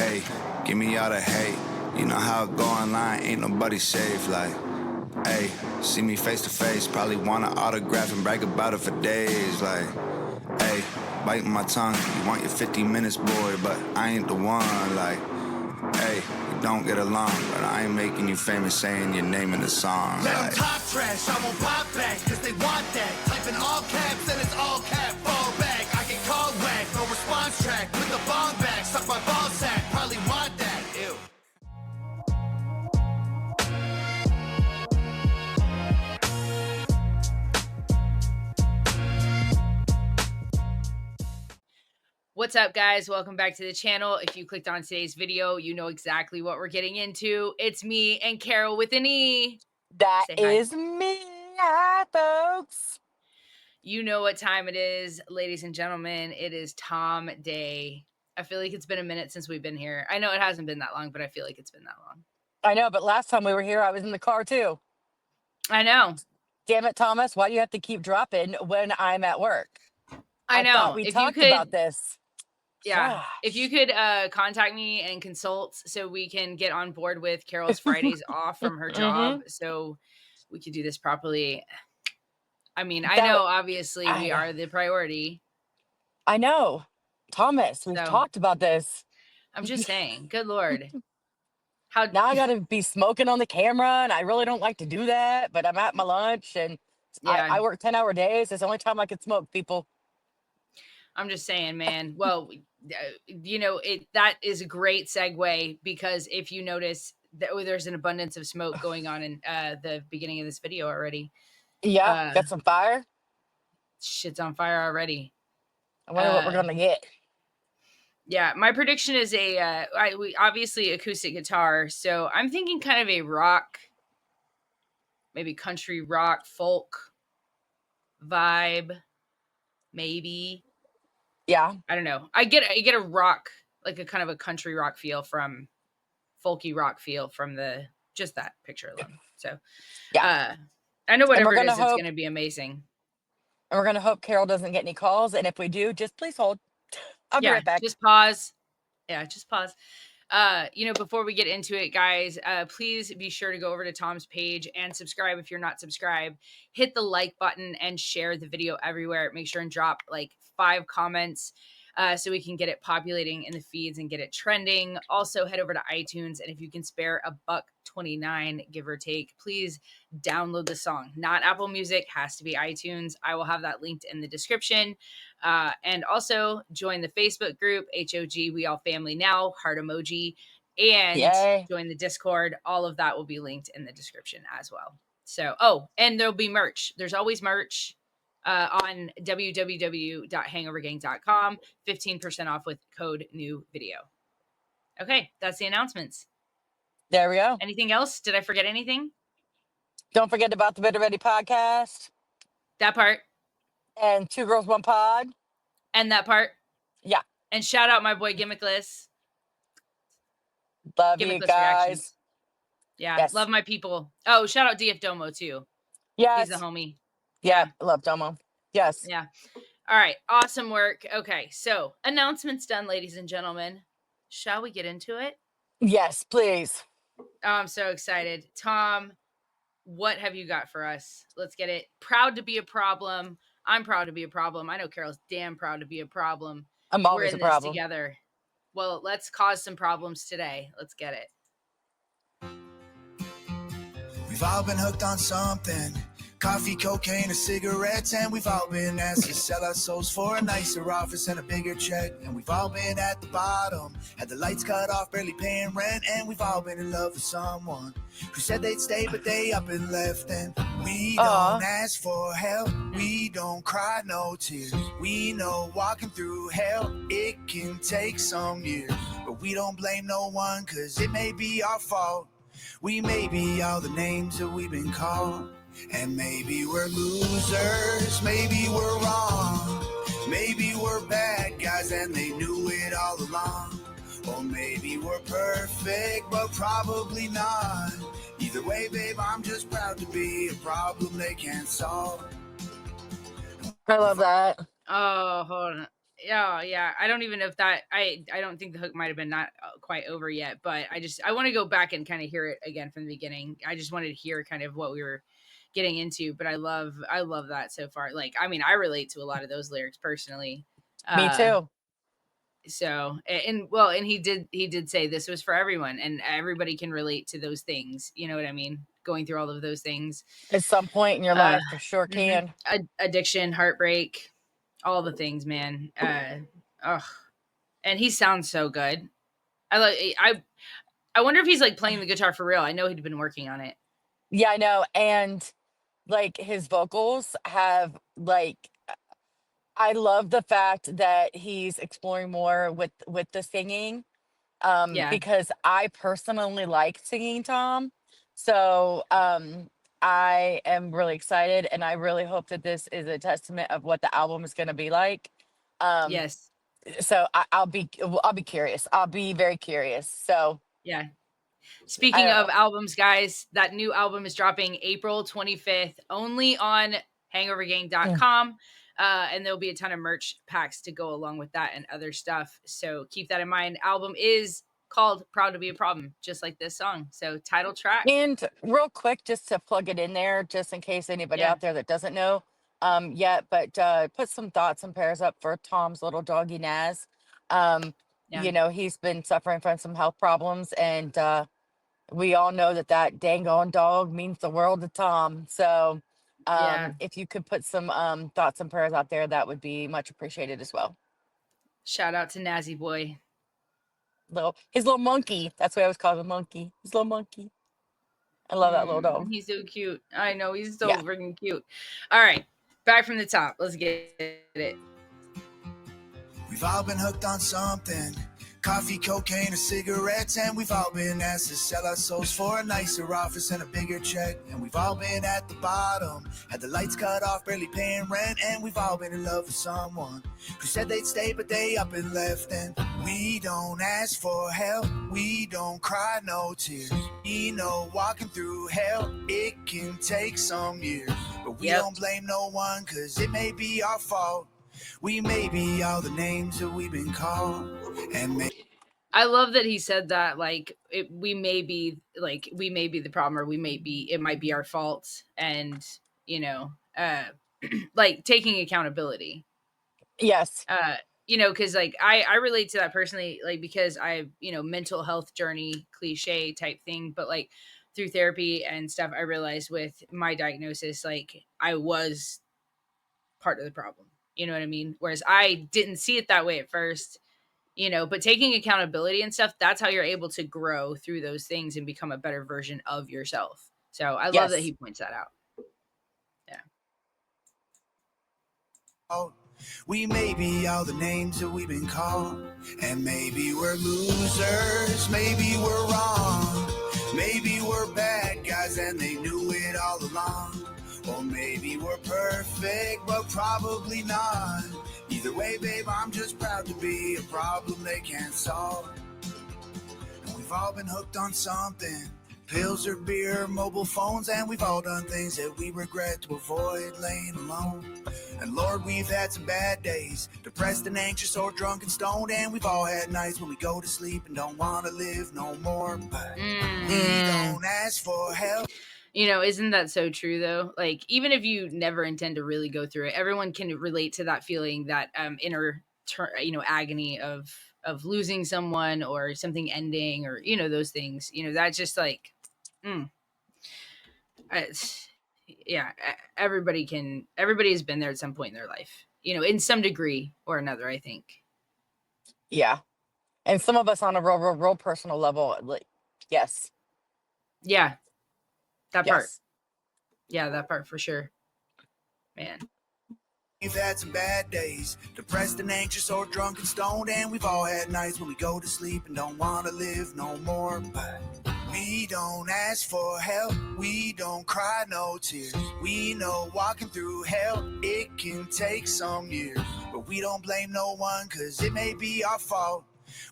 Hey, give me all the hate. You know how it go online, ain't nobody safe. Like, hey, see me face to face, probably want an autograph and brag about it for days. Like, hey, biting my tongue, you want your 50 minutes, boy, but I ain't the one. Like, hey, we don't get along, but I ain't making you famous saying your name in the song. Let them talk trash, I won't pop back, cause they want that. Type in all caps, then it's all cap, fall back. I get called whack, no response track. With the bong back, suck my ball sack, probably want that, ew. What's up, guys? Welcome back to the channel. If you clicked on today's video, you know exactly what we're getting into. It's me and Carol with an E. That Say hi. is me. Hi, folks. You know what time it is, ladies and gentlemen. It is Tom Day. I feel like it's been a minute since we've been here. I know it hasn't been that long, but I feel like it's been that long. I know, but last time we were here, I was in the car too. I know. Damn it, Thomas. Why do you have to keep dropping when I'm at work? I know. Thought we If talked you could, about this. yeah. Gosh. If you could contact me and consult so we can get on board with Carol's Fridays off from her job so we could do this properly. I mean, I know obviously we are the priority. I know. Thomas, we've talked about this. I'm just saying, good Lord. Now I gotta be smoking on the camera, and I really don't like to do that, but I'm at my lunch and Yeah. I work 10-hour days. It's the only time I can smoke, people. I'm just saying, man. Well, you know, that is a great segue because if you notice that there's an abundance of smoke going on in the beginning of this video already. Yeah, got some fire. Shit's on fire already. I wonder what we're gonna get. Yeah, my prediction is obviously acoustic guitar. So I'm thinking kind of a rock, maybe country rock, folk vibe, maybe. Yeah. I don't know. I get a rock, like a kind of a country rock feel from folky rock feel from just that picture alone. So yeah, I know whatever it is, it's going to be amazing. And we're going to hope Carol doesn't get any calls. And if we do, just please hold. I'll be right back. Just pause. Yeah, just pause. You know, before we get into it, guys, please be sure to go over to Tom's page and subscribe if you're not subscribed. Hit the like button and share the video everywhere. Make sure and drop like 5 comments so we can get it populating in the feeds and get it trending. Also, head over to iTunes, and if you can spare $1.29, give or take, please download the song. Not Apple Music, has to be iTunes. I will have that linked in the description. And also join the Facebook group, HOG We All Family Now, heart emoji, and join the Discord. All of that will be linked in the description as well. So, and there'll be merch. There's always merch on www.hangovergang.com, 15% off with code new video. Okay, that's the announcements. There we go. Anything else? Did I forget anything? Don't forget about the Bitter Ready podcast. That part. And 2 Girls, 1 Pod. And that part. Yeah. And shout out my boy Gimmickless. Love you guys. Reactions. Yeah, yes. Love my people. Oh, shout out DF Domo too. Yes. He's the homie. Yeah, I love Domo. Yes. Yeah. All right. Awesome work. Okay, so announcements done, ladies and gentlemen. Shall we get into it? Yes, please. Oh, I'm so excited. Tom, what have you got for us? Let's get it. Proud to be a problem. I'm proud to be a problem. I know Carol's damn proud to be a problem. I'm always a problem. We're in this together. Well, let's cause some problems today. Let's get it. We've all been hooked on something. Coffee, cocaine, or cigarettes. And we've all been asked to sell our souls for a nicer office and a bigger check. And we've all been at the bottom, had the lights cut off, barely paying rent. And we've all been in love with someone who said they'd stay, but they up and left. And we don't ask for help, we don't cry no tears. We know walking through hell, it can take some years. But we don't blame no one, cause it may be our fault. We may be all the names that we've been called. And maybe we're losers, maybe we're wrong. Maybe we're bad guys and they knew it all along. Or maybe we're perfect, but probably not. Either way, babe, I'm just proud to be a problem they can't solve. I love that. Oh, hold on. Yeah. I don't even know if that I don't think the hook might have been not quite over yet, but I want to go back and kind of hear it again from the beginning. I just wanted to hear kind of what we were getting into, but I love that so far. Like, I mean, I relate to a lot of those lyrics personally. Me Uh too. so and well, and he did say this was for everyone and everybody can relate to those things. You know what I mean? Going through all of those things. At some point in your Uh life, for sure mhm. can. Addiction, heartbreak, all the things, man. Ugh. And he sounds so good. I wonder if he's like playing the guitar for real. I know he'd been working on it. Yeah, I know. And like his vocals have like I love the fact that he's exploring more with the singing, Yeah. because I personally like singing, Tom. So I am really excited, and I really hope that this is a testament of what the album is going to be like. Um, Yes. so I'll be curious. I'll be very curious. So Yeah. I Speaking don't of know. albums, guys, that new album is dropping April 25th only on Mm. hangovergang.com. And there'll be a ton of merch packs to go along with that and other stuff. So keep that in mind. Album is called Proud to Be a Problem, just like this song. So title track. And real quick, just to plug it in there, just in case anybody Yeah. out there that doesn't know yet, but put some thoughts and prayers up for Tom's little doggy Naz. Yeah. He's been suffering from some health problems, and we all know that that dang on dog means the world to Tom. So Yeah. if you could put some thoughts and prayers out there, that would be much appreciated as well. Shout out to Nazi Boy. His little monkey. That's what I always call him, monkey. His little monkey. I love that little dog. He's so cute. I know he's so Yeah. freaking cute. All right, back from the top. Let's get it. We've all been hooked on something. Coffee, cocaine, or cigarettes, and we've all been asked to sell our souls for a nicer office and a bigger check. And we've all been at the bottom, had the lights cut off, barely paying rent, and we've all been in love with someone who said they'd stay, but they up and left. And we don't ask for help, we don't cry no tears. We know walking through hell, it can take some years, but we don't blame no one, cause it may be our fault. We may be all the names that we've been called, and I love that he said that. Like, we may be the problem, or it might be our fault, and you know, like taking accountability. Yes. Because like I relate to that personally, like because mental health journey cliche type thing, but like through therapy and stuff, I realized with my diagnosis, like I was part of the problem. You know what I mean? Whereas I didn't see it that way at first, but taking accountability and stuff, that's how you're able to grow through those things and become a better version of yourself. So I love that Yes. he points that out. Yeah. we may be all the names that we've been called, and maybe we're losers, maybe we're wrong, maybe we're bad guys and they knew it all along. Or maybe we're perfect, but probably not. Either way, babe, I'm just proud to be a problem they can't solve. And we've all been hooked on something. Pills or beer, mobile phones, and we've all done things that we regret to avoid laying alone. And Lord, we've had some bad days, depressed and anxious or drunk and stoned, and we've all had nights when we go to sleep and don't want to live no more. But we don't ask for help. Isn't that so true though? Like, even if you never intend to really go through it, everyone can relate to that feeling, that inner agony of losing someone or something ending, or those things. That's just like it's, yeah, everybody has been there at some point in their life, in some degree or another, I think. Yeah. And some of us on a real personal level, like, yes. Yeah, that part. Yes. Yeah, that part for sure, man. We've had some bad days, depressed and anxious or drunk and stoned, and we've all had nights when we go to sleep and don't want to live no more. But we don't ask for help, we don't cry no tears. We know walking through hell, it can take some years, but we don't blame no one, cause it may be our fault.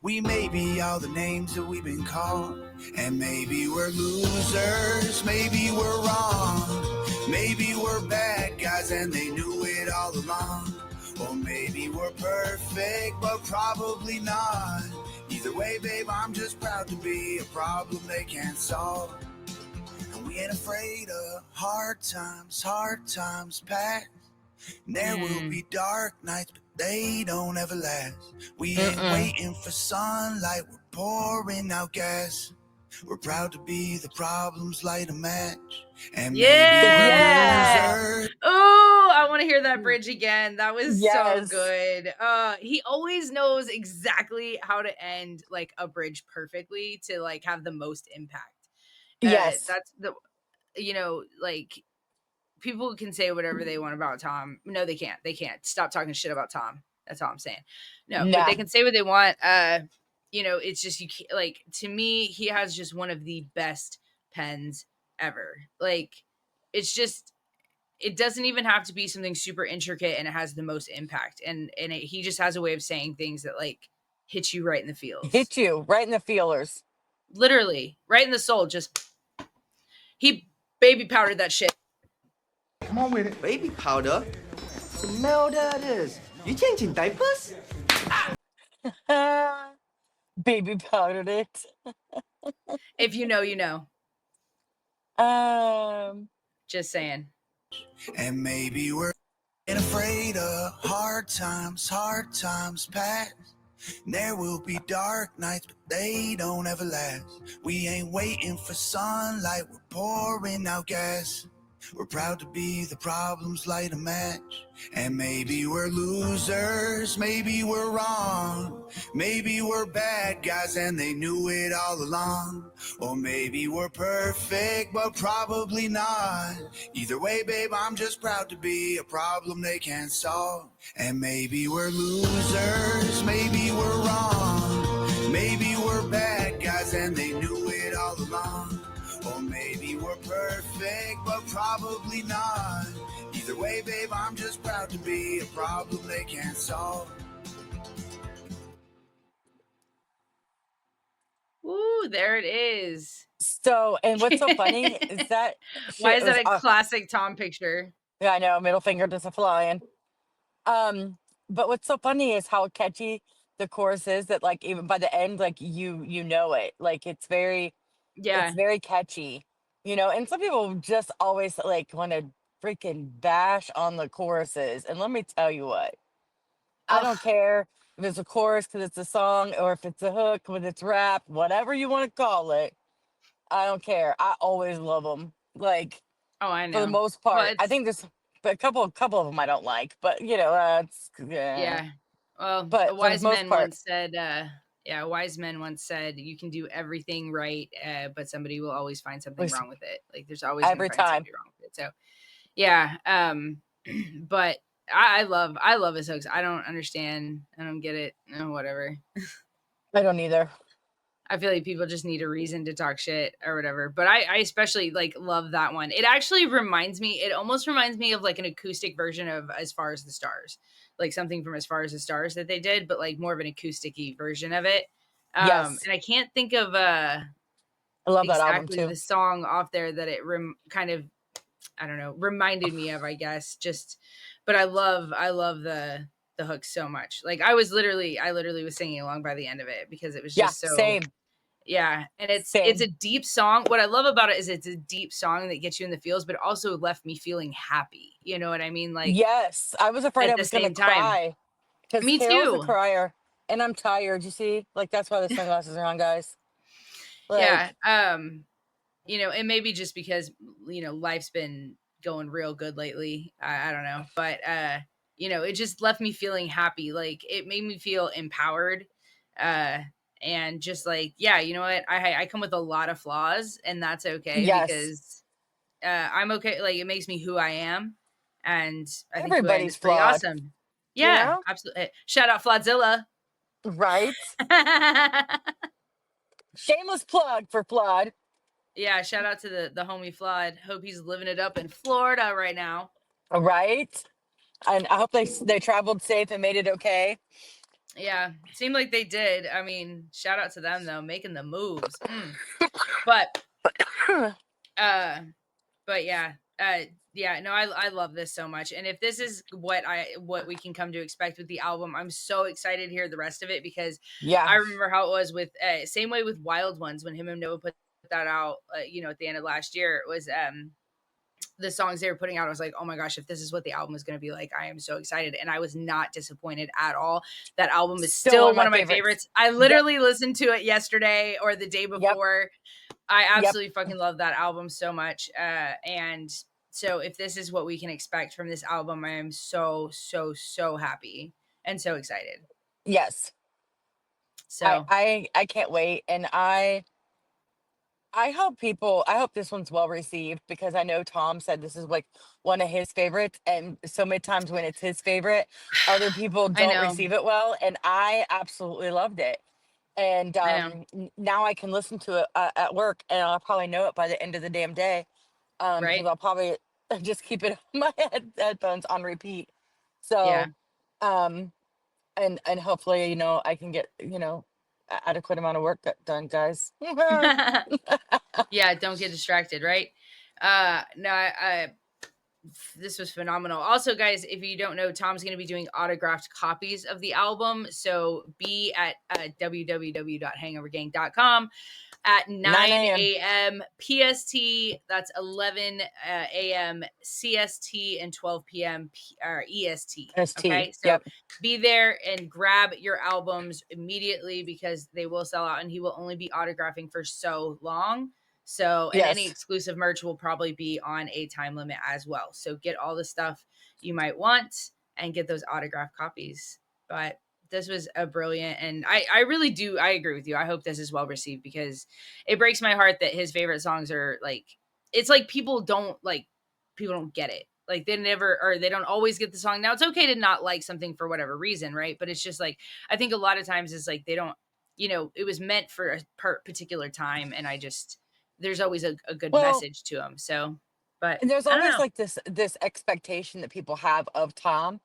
We may be all the names that we've been called, and maybe we're losers, maybe we're wrong, maybe we're bad guys and they knew it all along. Or maybe we're perfect, but probably not. Either way, babe, I'm just proud to be a problem they can't solve. And we ain't afraid of hard times pass. And there will be dark nights, but they don't ever last. We ain't waiting for sunlight, we're pouring out gas. We're proud to be the problems light a match. And maybe we're losers. Oh, I want to hear that bridge again. That was so good. He always knows exactly how to end like a bridge perfectly to like have the most impact. Yes. That's the, you know, like people can say whatever they want about Tom. No, they can't. They can't. Stop talking shit about Tom. That's all I'm saying. No, but they can say what they want. You know, it's just you can't, like, to me, he has just one of the best pens ever. Like, it's just, it doesn't even have to be something super intricate, and it has the most impact. And he just has a way of saying things that like hit you right in the feels. Hit you right in the feelers. Literally, right in the soul. Just he baby powdered that shit. Come on with it. Baby powder? Smell that is. You changing diapers? Baby powdered it. If you know, you know. Just saying. And maybe we're afraid of hard times pass. And there will be dark nights, but they don't ever last. We ain't waiting for sunlight, we're pouring out gas. We're proud to be the problems light a match. And maybe we're losers, maybe we're wrong. Maybe we're bad guys and they knew it all along. Or maybe we're perfect, but probably not. Either way, babe, I'm just proud to be a problem they can't solve. And maybe we're losers, maybe we're wrong. Maybe we're bad guys and they knew it all along. Or maybe we're perfect, but probably not. Either way, babe, I'm just proud to be a problem they can't solve. Ooh, there it is. So, and what's so funny is that why is that a classic Tom picture? Yeah, I know, middle finger just a flying. But what's so funny is how catchy the chorus is, that like even by the end, like you know it. Like it's very catchy, you know, and some people just always like want to freaking bash on the choruses. And let me tell you what, I don't care if it's a chorus because it's a song, or if it's a hook when it's rap, whatever you want to call it. I don't care. I always love them. Like, oh, I know. For the most part, I think there's a couple of them I don't like, but you know, yeah. Well, but a wise man once said, a wise man once said, you can do everything right, but somebody will always find something wrong with it. Like there's always every time something wrong with it. So, yeah. But I love his hooks. I don't understand. I don't get it. No, whatever. I don't either. I feel like people just need a reason to talk shit or whatever. But I especially like love that one. It actually almost reminds me of like an acoustic version of As Far as the Stars, like something from As Far as the Stars that they did, but like more of an acoustic-y version of it. Yes. And I can't think of I love that album exactly too. the song off there that it kind of, I don't know, reminded me of, I guess. Just, but I love the hook so much. Like I literally was singing along by the end of it because it was just so same. Yeah, and it's a deep song. What I love about it is it's a deep song that gets you in the feels, but also left me feeling happy. You know what I mean? Like, yes, I was afraid I was going to cry because me Carol's too. a crier, and I'm tired. You see, like that's why the sunglasses are on, guys. Like, you know, it may be just because you know life's been going real good lately. I don't know, but you know, it just left me feeling happy. Like it made me feel empowered. And just like, yeah, you know what? I come with a lot of flaws, and that's okay because I'm okay. Like it makes me who I am, and I think everybody's pretty flawed. awesome. Yeah, you know? Absolutely. Shout out Flawdzilla. Right. Shameless plug for Flood. Yeah, shout out to the homie Flawed. Hope he's living it up in Florida right now. Right. And I hope they traveled safe and made it okay. Yeah, seemed like they did. I mean, shout out to them though, making the moves. But yeah, Yeah, no, I love this so much. And if this is what we can come to expect with the album, I'm so excited to hear the rest of it, because Yeah. I remember how it was with same way with Wild Ones when him and Noah put that out, at the end of last year. It was the songs they were putting out. I was like, oh my gosh, if this is what the album is going to be like, I am so excited. And I was not disappointed at all. That album is still one of my favorites. I literally listened to it yesterday or the day before. I absolutely fucking love that album so much. And so if this is what we can expect from this album, I am so, so, so happy and so excited. Yes. So I can't wait. And I hope this one's well received, because I know Tom said this is like one of his favorites. And so many times when it's his favorite, other people I don't know, receive it well. And I absolutely loved it. And I know, now I can listen to it at work, and I'll probably know it by the end of the damn day. Because right? I'll probably just keep it on my headphones on repeat. Yeah. So, um, and hopefully, I can get, adequate amount of work done, guys. Yeah, don't get distracted, right? No, this was phenomenal. Also, guys, if you don't know, Tom's going to be doing autographed copies of the album. So be at www.hangovergang.com at 9 9 a.m. a.m. PST. That's 11 a.m. CST and 12 p.m. Or EST. ST. Okay, so Yep. be there and grab your albums immediately, because they will sell out, and he will only be autographing for so long. So, and any Yes. exclusive merch will probably be on a time limit as well. So get all the stuff you might want and get those autographed copies. But this was a brilliant, and I really do, I agree with you. I hope this is well received, because it breaks my heart that his favorite songs are like, it's like people don't get it. Like they never, or they don't always get the song. Now it's okay to not like something for whatever reason, right? But it's just like, I think a lot of times it's like they don't, it was meant for a particular time, and there's always a good Well, message to them. So, but and there's I don't always know. like this expectation that people have of Tom,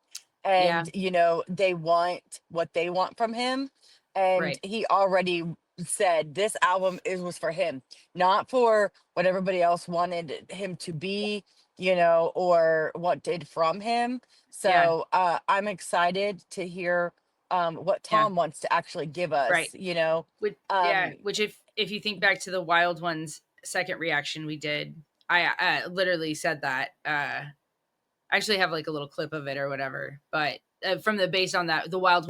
Yeah, and they want what they want from him, and right. he already said this album was for him, not for what everybody else wanted him to be, or wanted from him. Yeah, So I'm excited to hear what yeah, Tom wants to actually give right. us. Yeah, Um which if you think back to the Wild Ones second reaction we did, I literally said that. I actually have like a little clip of it or whatever, but from the based on that, the Wild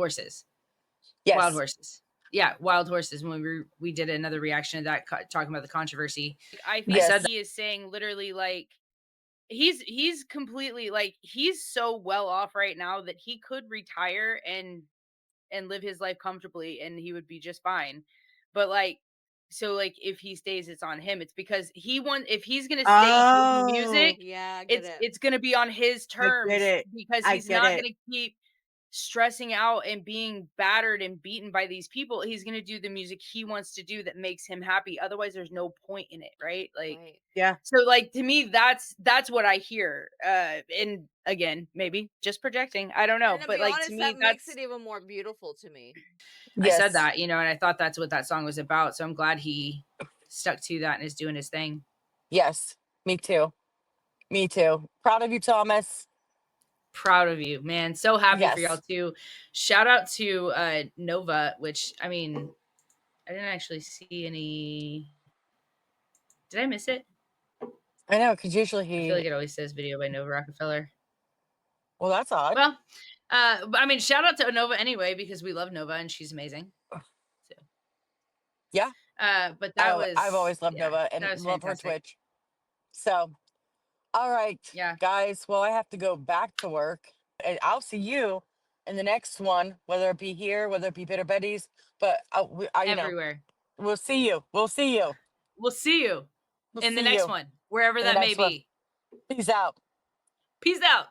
yes. Horses. Yeah, Wild Horses. When we did another reaction to that, talking about the controversy, I said Yes. that he is saying literally like he's completely like he's so well off right now that he could retire and live his life comfortably and he would be just fine. But like, so like if he stays, it's on him. It's because if he's gonna stay doing Oh, music, yeah, I get it's it. it's gonna be on his I get terms, it. because I he's get not it. gonna keep stressing out and being battered and beaten by these people. He's gonna do the music he wants to do that makes him happy. Otherwise, there's no point in it, right? Like, Right. Yeah. so like to me, that's what I hear. And again, maybe just projecting. I don't know. And to But be like to honest, me, that makes that's it even more beautiful to me. I said Yes. that, and I thought that's what that song was about. So I'm glad he stuck to that and is doing his thing. Yes. Me too. Me too. Proud of you, Thomas. Proud of you, man. So happy for y'all Yes. too. Shout out to Nova, which I mean, I didn't actually see any. Did I miss it? I know, because usually I feel like it always says video by Nova Rockefeller. well, that's odd. Well, but I mean, shout out to Nova anyway, because we love Nova and she's amazing. So, Yeah. but that I've was, always loved yeah, Nova and that was love her fantastic. Twitch. So, all right, Yeah, guys. Well, I have to go back to work, and I'll see you in the next one, whether it be here, whether it be Bitter Betty's. But everywhere. we'll see you. We'll see you. We'll see you We'll in the see next you one, wherever in the that may next one. be. Peace out. Peace out.